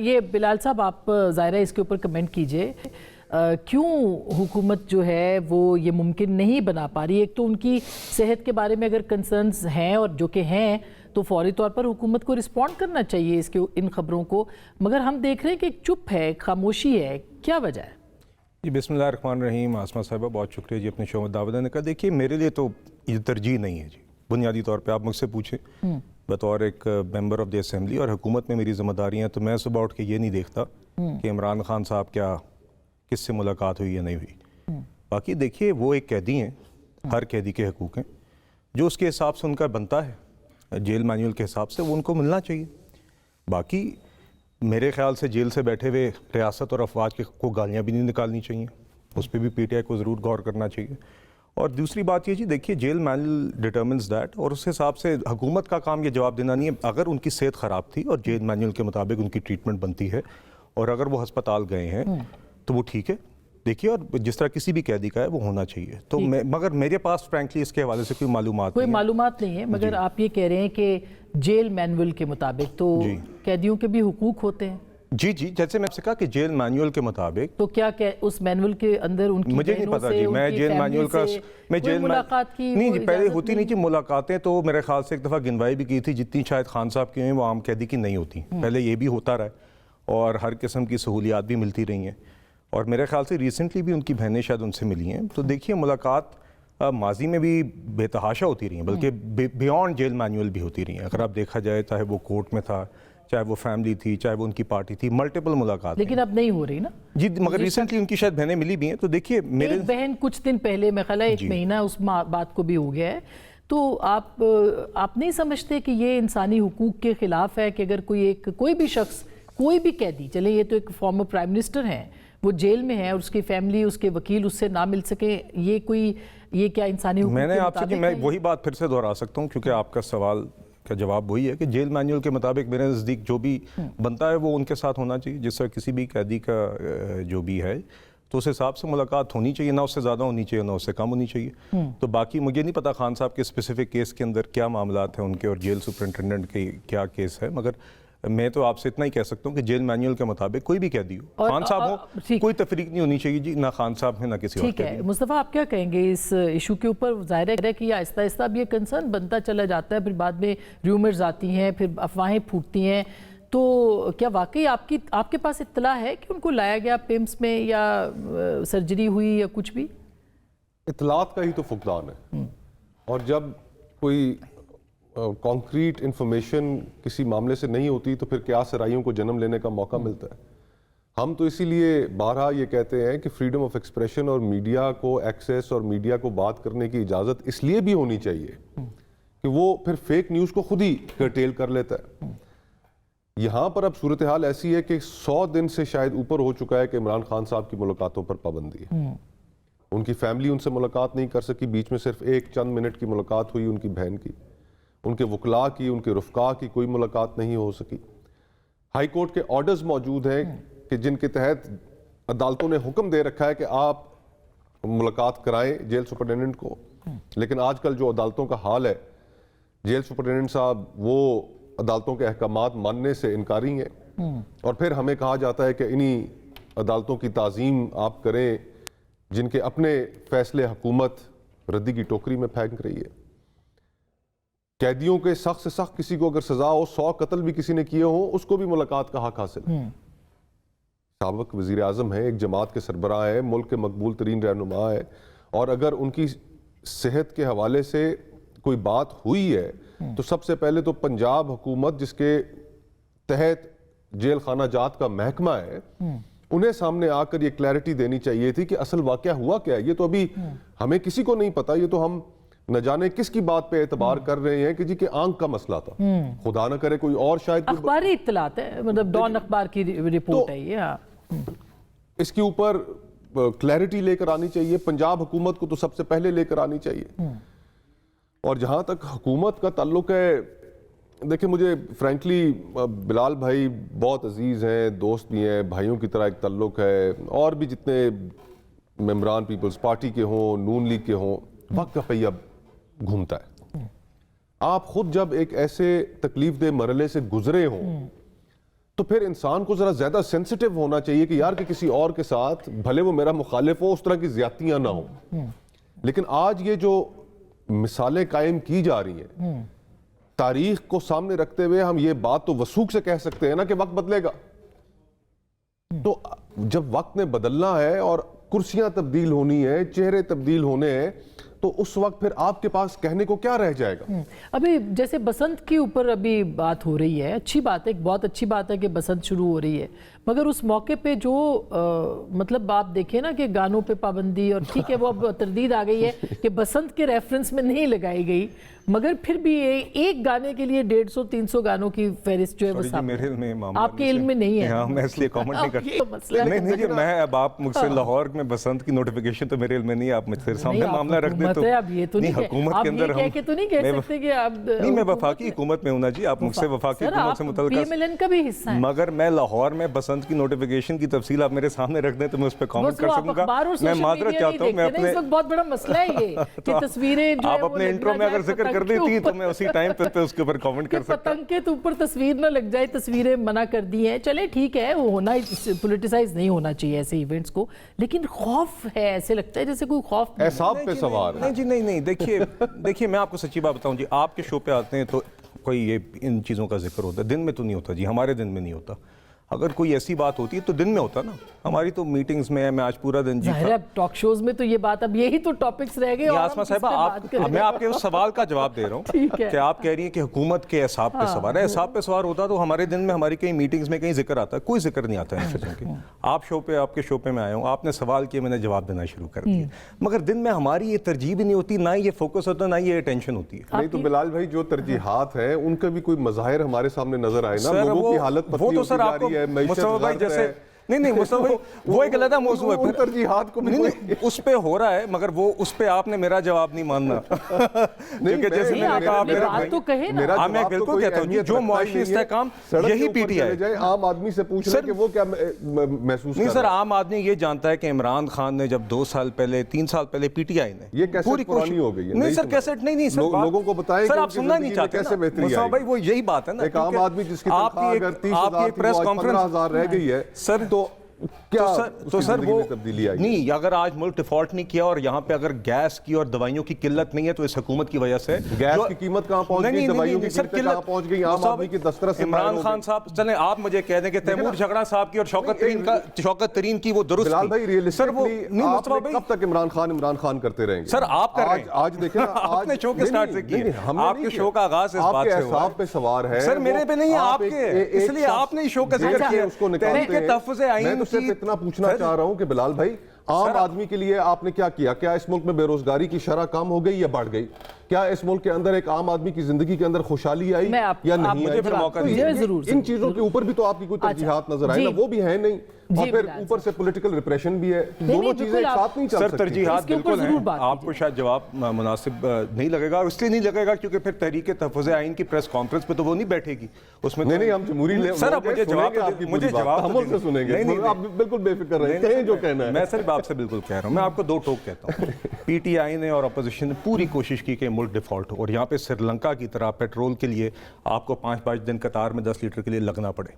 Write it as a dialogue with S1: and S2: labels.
S1: یہ بلال صاحب آپ ظاہرہ اس کے اوپر کمنٹ کیجئے، کیوں حکومت جو ہے وہ یہ ممکن نہیں بنا پا رہی؟ ایک تو ان کی صحت کے بارے میں اگر کنسرنز ہیں اور جو کہ ہیں تو فوری طور پر حکومت کو رسپونڈ کرنا چاہیے ان خبروں کو، مگر ہم دیکھ رہے ہیں کہ چپ ہے، خاموشی ہے، کیا وجہ ہے؟
S2: جی بسم اللہ الرحمن الرحیم. عاصمہ صاحبہ بہت شکریہ جی اپنے شو میں دعوت دینے کا. دیکھیے میرے لیے تو یہ ترجیح نہیں ہے جی، بنیادی طور پہ آپ مجھ سے پوچھیں بطور ایک ممبر آف دی اسمبلی اور حکومت میں میری ذمہ داریاں، تو میں صبح اٹھ کے یہ نہیں دیکھتا کہ عمران خان صاحب کیا کس سے ملاقات ہوئی یا نہیں ہوئی. باقی دیکھیے وہ ایک قیدی ہیں، ہر قیدی کے حقوق ہیں، جو اس کے حساب سے ان کا بنتا ہے جیل مینول کے حساب سے وہ ان کو ملنا چاہیے. باقی میرے خیال سے جیل سے بیٹھے ہوئے ریاست اور افواج کو گالیاں بھی نہیں نکالنی چاہیے، اس پہ بھی پی ٹی آئی کو ضرور غور کرنا چاہیے. اور دوسری بات یہ جی دیکھیے جیل مینول ڈٹرمنز دیٹ، اور اس حساب سے حکومت کا کام یہ جواب دینا نہیں ہے. اگر ان کی صحت خراب تھی اور جیل مینول کے مطابق ان کی ٹریٹمنٹ بنتی ہے اور اگر وہ ہسپتال گئے ہیں تو وہ ٹھیک ہے. دیکھیے اور جس طرح کسی بھی قیدی کا ہے وہ ہونا چاہیے. تو مگر میرے پاس فرینکلی اس کے حوالے سے کوئی معلومات
S1: نہیں ہے. مگر آپ یہ کہہ رہے ہیں کہ جیل مینول کے مطابق تو قیدیوں کے بھی حقوق ہوتے ہیں.
S2: جی جیسے میں نے کہا کہ جیل مینول کے مطابق
S1: تو کیا اس مینول کے اندر ان کی
S2: مجھے نہیں پتا جی، میں جیل مینول کا
S1: ملاقات کی
S2: نہیں جی پہلے ہوتی نہیں جی ملاقاتیں، تو میرے خیال سے ایک دفعہ گنوائی بھی کی تھی، جتنی شاید خان صاحب کی ہیں وہ عام قیدی کی نہیں ہوتی. پہلے یہ بھی ہوتا رہا اور ہر قسم کی سہولیات بھی ملتی رہی ہیں، اور میرے خیال سے ریسنٹلی بھی ان کی بہنیں شاید ان سے ملی ہیں. تو دیکھیے ملاقات ماضی میں بھی بے تحاشا ہوتی رہی ہیں، بلکہ بیونڈ جیل مینول بھی ہوتی رہی ہیں. اگر آپ دیکھا جائے چاہے وہ کورٹ میں تھا، چاہے وہ فیملی تھی، چاہے وہ ان کی پارٹی تھی، ملٹیپل ملاقات.
S1: لیکن اب نہیں ہو رہی نا
S2: جی، مگر ریسنٹلی ان کی شاید بہنیں ملی بھی ہیں. تو دیکھیے میرے
S1: بہن کچھ دن پہلے میں خیال ہے ایک مہینہ اس بات کو بھی ہو گیا ہے. تو آپ نہیں سمجھتے کہ یہ انسانی حقوق کے خلاف ہے کہ اگر کوئی بھی شخص، کوئی بھی قیدی، چلے یہ تو ایک فارمر پرائم منسٹر ہیں، وہ جیل میں ہے اور اس کی فیملی، اس کے وکیل اس سے نہ مل سکے، یہ کیا انسانی حقوق
S2: میں نے آپ سے میں وہی بات پھر سے دہرا سکتا ہوں کیونکہ آپ کا سوال کا جواب وہی ہے کہ جیل مینول کے مطابق میرے نزدیک جو بھی بنتا ہے وہ ان کے ساتھ ہونا چاہیے. جس طرح کسی بھی قیدی کا جو بھی ہے تو اس حساب سے ملاقات ہونی چاہیے، نہ اس سے زیادہ ہونی چاہیے نہ اس سے کم ہونی چاہیے. تو باقی مجھے نہیں پتا خان صاحب کے اسپیسیفک کیس کے اندر کیا معاملات ہیں ان کے اور جیل سپرنٹینڈنٹ کے کیا کیس ہے، مگر میں تو آپ سے اتنا ہی کہہ سکتا ہوں کہ جیل مینول کے مطابق کوئی بھی قیدی ہو، خان صاحب ہو، کوئی تفریق نہیں ہونی چاہیے جی، نہ خان صاحب ہے نہ کسی اور.
S1: ٹھیک ہے مصطفیٰ، آپ کیا کہیں گے اس ایشو کے اوپر؟ ظاہر ہے کہ آہستہ آہستہ اب یہ کنسرن بنتا چلا جاتا ہے، پھر بعد میں ریومرز آتی ہیں، پھر افواہیں پھوٹتی ہیں. تو کیا واقعی آپ کے پاس اطلاع ہے کہ ان کو لایا گیا پیمس میں یا سرجری ہوئی یا کچھ بھی؟
S3: اطلاعات کا ہی تو فقدان ہے، اور جب کوئی کانکریٹ انفارمیشن کسی معاملے سے نہیں ہوتی تو پھر کیا سرائیوں کو جنم لینے کا موقع ملتا ہے. ہم تو اسی لیے بارہا یہ کہتے ہیں کہ فریڈم آف ایکسپریشن اور میڈیا کو ایکسیس اور میڈیا کو بات کرنے کی اجازت اس لیے بھی ہونی چاہیے کہ وہ پھر فیک نیوز کو خود ہی کرٹیل کر لیتا ہے. یہاں پر اب صورتحال ایسی ہے کہ 100 دن سے شاید اوپر ہو چکا ہے کہ عمران خان صاحب کی ملاقاتوں پر پابندی ہے. ان کی فیملی ان سے ملاقات نہیں کر سکی، بیچ میں صرف ایک چند منٹ کی ملاقات ہوئی ان کی بہن کی، ان کے وکلاء کی، ان کے رفقا کی کوئی ملاقات نہیں ہو سکی. ہائی کورٹ کے آرڈرز موجود ہیں کہ جن کے تحت عدالتوں نے حکم دے رکھا ہے کہ آپ ملاقات کرائیں جیل سپرنٹینڈنٹ کو، لیکن آج کل جو عدالتوں کا حال ہے، جیل سپرنٹینڈنٹ صاحب وہ عدالتوں کے احکامات ماننے سے انکاری ہیں، اور پھر ہمیں کہا جاتا ہے کہ انہی عدالتوں کی تعظیم آپ کریں جن کے اپنے فیصلے حکومت ردی کی ٹوکری میں پھینک رہی ہے. قیدیوں کے سخت سے سخت کسی کو اگر سزا ہو، 100 قتل بھی کسی نے کیے ہوں، اس کو بھی ملاقات کا حق حاصل ہے. سابق وزیر اعظم ہے، ایک جماعت کے سربراہ ہے، ملک کے مقبول ترین رہنما ہے، اور اگر ان کی صحت کے حوالے سے کوئی بات ہوئی ہے تو سب سے پہلے تو پنجاب حکومت جس کے تحت جیل خانہ جات کا محکمہ ہے، انہیں سامنے آ کر یہ کلیئرٹی دینی چاہیے تھی کہ اصل واقعہ ہوا کیا ہے. یہ تو ابھی ہمیں کسی کو نہیں پتا، یہ تو ہم نہ جانے کس کی بات پہ اعتبار کر رہے ہیں کہ جی کہ آنکھ کا مسئلہ تھا، خدا نہ کرے کوئی اور شاید
S1: اخباری اطلاعات ہے، مطلب ڈان اخبار کی رپورٹ ہے یہ.
S3: اس کے اوپر کلیئرٹی لے کر آنی چاہیے، پنجاب حکومت کو تو سب سے پہلے لے کر آنی چاہیے. اور جہاں تک حکومت کا تعلق ہے، دیکھیں مجھے فرینکلی بلال بھائی بہت عزیز ہیں، دوست بھی ہیں، بھائیوں کی طرح ایک تعلق ہے، اور بھی جتنے ممبران پیپلز پارٹی کے ہوں، نون لیگ کے ہوں، وقت کا پہیہ گھومتا ہے. آپ خود جب ایک ایسے تکلیف دہ مرحلے سے گزرے ہوں تو پھر انسان کو ذرا زیادہ سینسٹیو ہونا چاہیے کہ یار کہ کسی اور کے ساتھ بھلے وہ میرا مخالف ہو اس طرح کی زیادتیاں نہ ہوں. لیکن آج یہ جو مثالیں قائم کی جا رہی ہیں تاریخ کو سامنے رکھتے ہوئے ہم یہ بات تو وثوق سے کہہ سکتے ہیں نا کہ وقت بدلے گا. تو جب وقت نے بدلنا ہے اور کرسیاں تبدیل ہونی ہے, چہرے تبدیل ہونے ہیں, تو اس وقت پھر آپ کے پاس کہنے کو کیا رہ جائے گا؟
S1: ابھی جیسے بسنت کے اوپر ابھی بات ہو رہی ہے, اچھی بات ہے, بہت اچھی بات ہے کہ بسنت شروع ہو رہی ہے, مگر اس موقع پہ جو مطلب آپ دیکھیں نا کہ گانوں پہ پابندی, اور ٹھیک ہے وہ اب تردید آ گئی ہے کہ بسنت کے ریفرنس میں نہیں لگائی گئی, مگر پھر بھی ایک گانے کے لیے 150-300 گانوں کی فہرست جو ہے وہ سامنے, آپ کے علم میں نہیں ہے.
S2: ہاں میں اس لیے کامنٹ نہیں کرتا. نہیں جی, میں اب آپ مجھ سے لاہور میں بسنت کی نوٹیفیکیشن تو میرے علم میں نہیں, آپ مجھ سے سامنے معاملہ رکھ دیں تو نہیں, حکومت کے اندر
S1: کہہ کے تو نہیں کہہ سکتے کہ آپ
S2: نہیں, میں وفاقی حکومت میں ہوں نا جی, آپ مجھ سے وفاقی حکومت سے
S1: متعلق کا بھی حصہ ہیں,
S2: مگر میں لاہور میں بسنت کی نوٹیفیکیشن کی تفصیل آپ میرے سامنے رکھ دیں تو میں اس پہ کامنٹ کر سکوں گا. میں معذرت چاہتا ہوں, میں اپنے
S1: بہت بڑا مسئلہ ہے یہ کہ تصویریں جو
S2: آپ اپنے انٹرو میں اگر ذکر کر دیتی تو میں اسی ٹائم پہ اس کے اوپر کامنٹ کر سکتا.
S1: پتنگ کے تو اوپر تصویر نہ لگ جائے, تصویریں منع کر دی ہیں, چلے ٹھیک ہے, وہ ہونا پولیٹیسائز نہیں ہونا چاہیے ایسے ایونٹس کو, لیکن خوف ہے, ایسے لگتا ہے جیسے کوئی خوف
S3: احساب پہ سوار ہے.
S2: نہیں جی, نہیں, دیکھیے میں آپ کو سچی بات بتاؤں جی, آپ کے شو پہ آتے ہیں تو کوئی یہ ان چیزوں کا ذکر ہوتا ہے, دن میں تو نہیں ہوتا جی, ہمارے دن میں نہیں ہوتا. اگر کوئی ایسی بات ہوتی ہے تو دن میں ہوتا نا, ہماری تو میٹنگز میں ہے, میں آج پورا دن جی
S1: ٹاک شوز میں تو یہ بات, اب یہی تو ٹاپکس رہ گئے.
S2: آسما صاحبہ, میں آپ کے اس سوال کا جواب دے رہا ہوں کہ آپ کہہ رہی ہیں کہ حکومت کے احساب پہ سوار ہے. احساب پہ سوار ہوتا تو ہمارے دن میں ہماری کئی میٹنگز میں کہیں ذکر آتا ہے, کوئی ذکر نہیں آتا ہے ان چیزوں کے. آپ شو پہ, آپ کے شو پہ میں آیا ہوں, آپ نے سوال کیا, میں نے جواب دینا شروع کر دیا, مگر دن میں ہماری یہ ترجیح بھی نہیں ہوتی, نہ یہ فوکس ہوتا, نہ یہ اٹینشن ہوتی ہے.
S3: نہیں تو بلال بھائی, جو ترجیحات ہیں ان کا بھی کوئی مظاہر ہمارے سامنے نظر آئے نا, لوگوں کی حالت پتلی ہوتی جا رہی ہے, معیشت
S2: جیسے نہیں مصطفیٰ بھائی, وہ ایک علیحدہ موضوع ہے, پھر
S3: ترجیحات کو
S2: نہیں اس پہ ہو رہا ہے, مگر وہ اس پہ آپ نے میرا جواب نہیں ماننا, کیونکہ جیسے میں نے کہا میں بالکل کہتا ہوں جو معاشی استحکام یہی پی ٹی آئی,
S3: عام آدمی سے پوچھ رہے کہ وہ کیا محسوس
S2: نہیں سر, عام آدمی یہ جانتا ہے کہ عمران خان نے جب 2 سال پہلے 3 سال پہلے پی ٹی آئی نے
S3: یہ کیسٹ پرانی ہو گئی ہے.
S2: نہیں سر کیسٹ نہیں سر,
S3: لوگوں کو بتائیں
S2: سر, آپ سننا نہیں چاہتے
S3: کیسے بہتری
S2: مصطفیٰ بھائی, وہ یہی بات ہے نا,
S3: ایک عام آدمی جس کی تنخواہ اگر 30,000 تھی وہ 15,000 رہ گئی ہے
S2: سر, تو سر وہ
S3: تبدیلی آئی
S2: نہیں, اگر آج ملک ڈیفالٹ نہیں کیا اور یہاں پہ اگر گیس کی اور دوائیوں کی قلت نہیں ہے تو اس حکومت کی وجہ سے
S3: گیس کی قیمت کہاں پہنچ گئی, دوائیوں کی قیمت کہاں پہنچ گئی, عام آدمی کی دسترس.
S2: عمران خان صاحب چلیں آپ مجھے کہہ دیں کہ تیمور جھگڑا صاحب کی اور شوکت ترین کی وہ درست
S3: بلال بھائی, ریئلسٹکلی آپ
S2: نے
S3: کب تک عمران خان کرتے رہیں گے؟
S2: سر آپ کر رہے ہیں,
S3: آج دیکھیں
S2: آپ نے شو کے سٹارٹ سے کی, آپ کے شو کا آغاز اس بات سے ہوا,
S3: آپ کے احساب پہ سوار ہے
S2: سر, میرے پہ نہیں ہے, آپ کے, اس لیے آپ نے شو کا ذکر کیا,
S3: اس کو نکالتے ہیں. میں تو صرف اتنا پوچھنا چاہ رہا ہوں کہ بلال بھائی, عام آدمی کے لیے آپ نے کیا کیا؟ کیا اس ملک میں بے روزگاری کی شرح کم ہو گئی یا بڑھ گئی؟ کیا اس ملک کے اندر ایک عام آدمی کی زندگی کے اندر خوشحالی آئی یا نہیں آئی؟ ان چیزوں کے اوپر بھی تو آپ کی کوئی ترجیحات نظر آئے نا, وہ بھی ہیں نہیں, اور پھر اوپر سے پولیٹیکل ریپریشن بھی ہے, دونوں چیزیں ایک ساتھ نہیں چل سکتی.
S2: سر ترجیحات بالکل ہیں, آپ کو شاید جواب مناسب نہیں لگے گا, اس لیے نہیں لگے گا کیونکہ پھر تحریک تحفظ آئین کی پریس کانفرنس پہ تو وہ نہیں بیٹھے گی, اس میں
S3: نہیں, ہم جمہوری
S2: سر مجھے جواب
S3: ہم سے سنیں گے, آپ بالکل بے فکر رہیں, کہیں جو کہنا ہے.
S2: میں صرف آپ سے بالکل کہہ رہا ہوں, میں آپ کو 2 ٹوک کہتا ہوں, پی ٹی آئی نے اور اپوزیشن نے پوری کوشش کی کہ ملک ڈیفالٹ ہو, اور یہاں پہ سری لنکا کی طرح پیٹرول کے لیے آپ کو 5 دن قطار میں 10 لیٹر کے لیے لگنا پڑے.